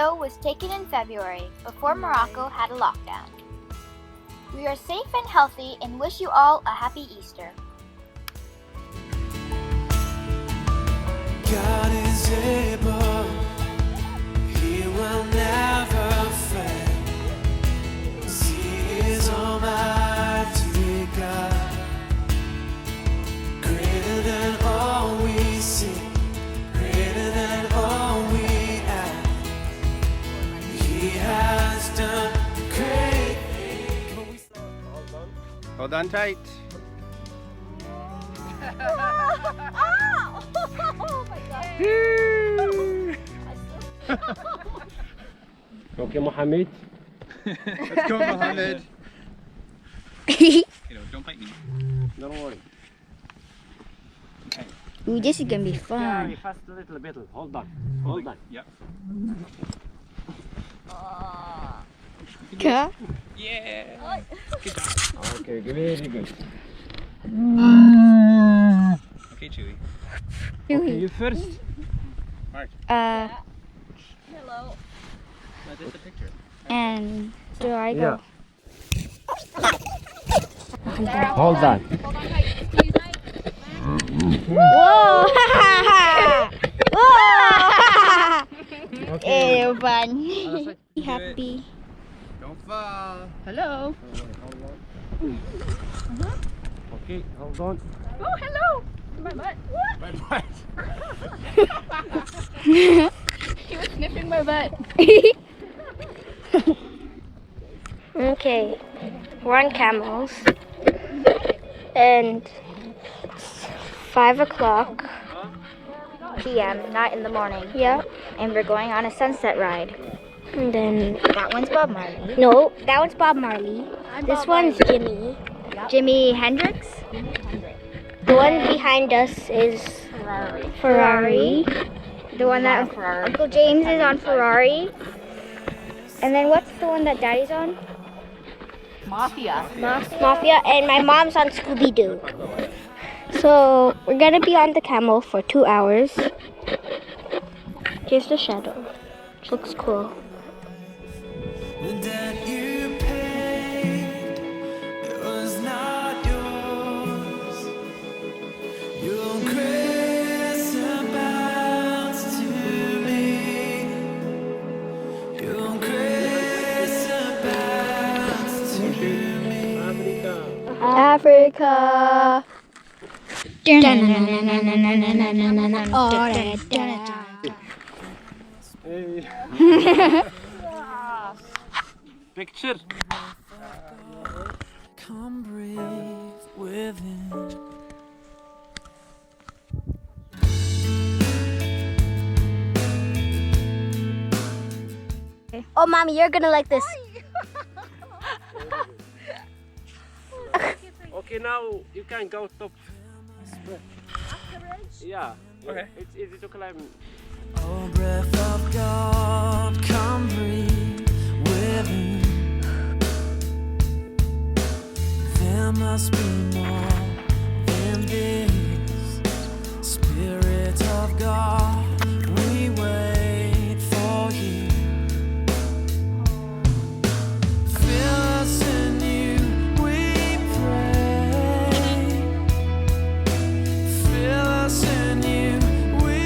video was taken in February, before Morocco had a lockdown. We are safe and healthy and wish you all a happy Easter. God is able, He will never fail. He is Almighty God, greater than all we see, greater than all we ask. He has done great things. Hold on tight. Oh my God. Okay, Mohammed. Let's go, Mohammed. Don't bite me. Don't worry. Okay. Ooh, this is gonna be Very fun. fast, a little bit. Hold on. Hold on. Yep. Okay. Yeah. Good job. Okay, very good. Okay, Chewy. Okay, you first. Hello. Now just a picture. And do I go? Yeah. Hold on. Whoa! Whoa! Okay. Fun. Do Happy. Don't fall. Hello. Okay, hold on. Oh, hello. My butt. My butt. He was sniffing my butt. Okay, we're on camels, and it's 5 o'clock p.m., not in the morning. Yeah. And we're going on a sunset ride. And then that one's Bob Marley. No, that one's Bob Marley. This one's Jimmy. Jimi Hendrix. The one behind us is Ferrari. The one that Uncle James is on Ferrari. And then what's the one that Daddy's on? Mafia, and my mom's on Scooby-Doo. So we're gonna be on the camel for 2 hours. Here's the shadow. Which looks cool. The debt you paid, it was not yours. Your grace abounds to me. Your grace abounds to me. Africa. Hey. Picture. Come breathe within. Oh, Mommy, you're gonna like this. Okay, now you can go top. Yeah. Okay. It's easy to climb. Oh, breath of God, come breathe within. There must be more than this. Spirit of God, we wait for you. Fill us anew, we pray. Fill us anew, we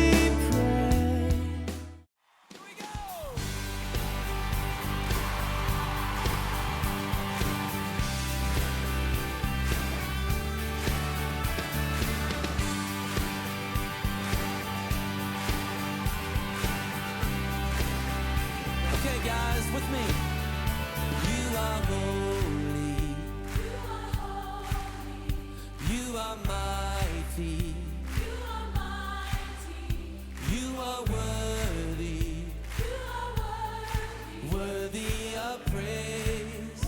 pray. Here we go! Okay, guys, with me. You are holy. You are mighty. You are worthy. Worthy of praise.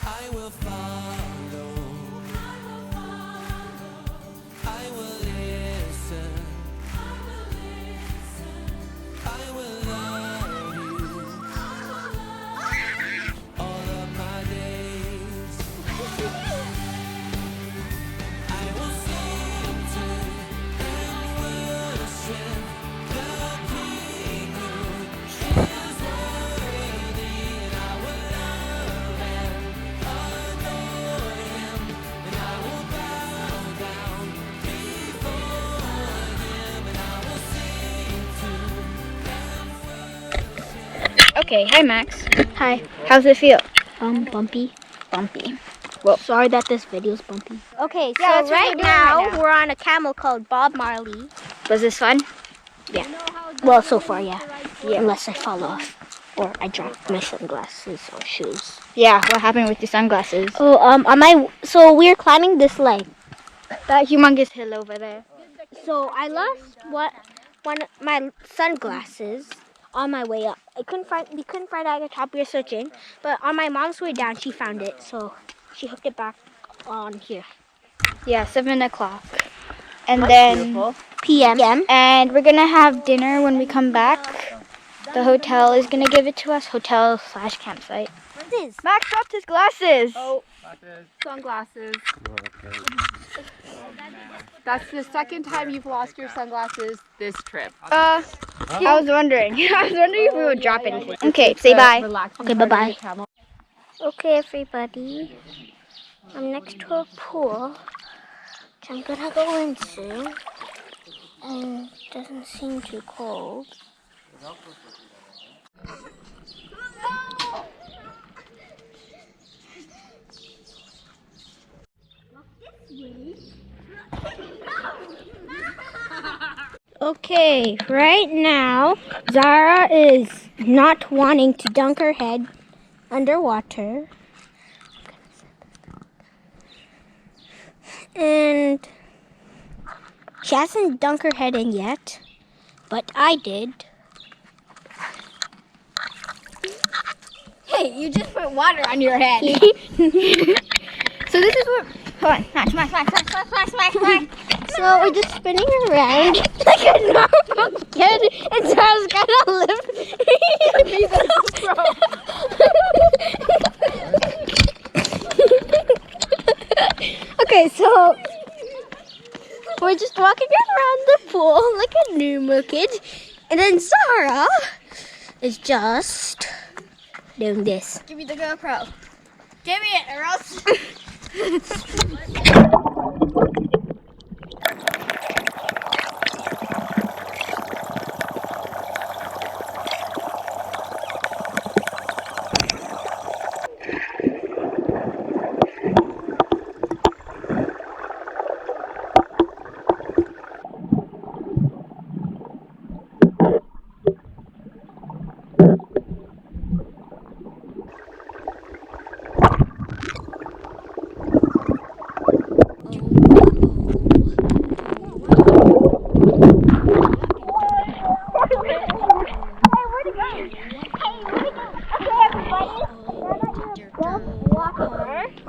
I will follow. I will listen. I will love you all of my days. I will sing to and worship the King. Okay, hi Max. Hi. How's it feel? Bumpy. Bumpy. Sorry that this video's bumpy. Okay, Yeah, that's so what right we're doing now, right now. we're on a camel called Bob Marley. Was this fun? Well, so far, yeah. Unless I fall off or I drop my sunglasses or shoes. Yeah, what happened with your sunglasses? Oh, so we're climbing this leg. That humongous hill over there. So I lost one of my sunglasses on my way up. We couldn't find it at the top. We were searching, but on my mom's way down, she found it. So she hooked it back on here. Yeah, 7 o'clock. And then PM. and we're gonna have dinner when we come back. The hotel is gonna give it to us. Hotel/campsite. What is? Max dropped his glasses. Oh, sunglasses. That's the second time you've lost your sunglasses this trip. I was wondering. I was wondering if we would drop anything. Okay, say bye. Okay, bye-bye. Okay, everybody. I'm next to a pool, which I'm gonna go into. And it doesn't seem too cold. Okay, right now, Zara is not wanting to dunk her head underwater. And she hasn't dunked her head in yet, but I did. Hey, you just put water on your head. So this is what. Hold on. Smash. So we're just spinning around like a normal kid, and Zara's gonna lift. Okay, so we're just walking around the pool like a normal kid, and then Zara is just doing this. Give me the GoPro. Give me it, or else.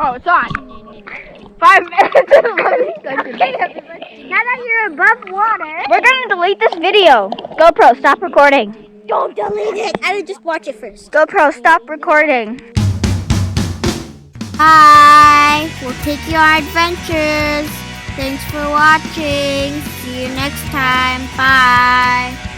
Oh, it's on. 5 minutes and 11 seconds. Okay, everybody. Now that you're above water, We're gonna delete this video. GoPro, stop recording. don't delete it. I would just watch it first. GoPro, stop recording. Hi, we'll take you on adventures. Thanks for watching. See you next time. Bye.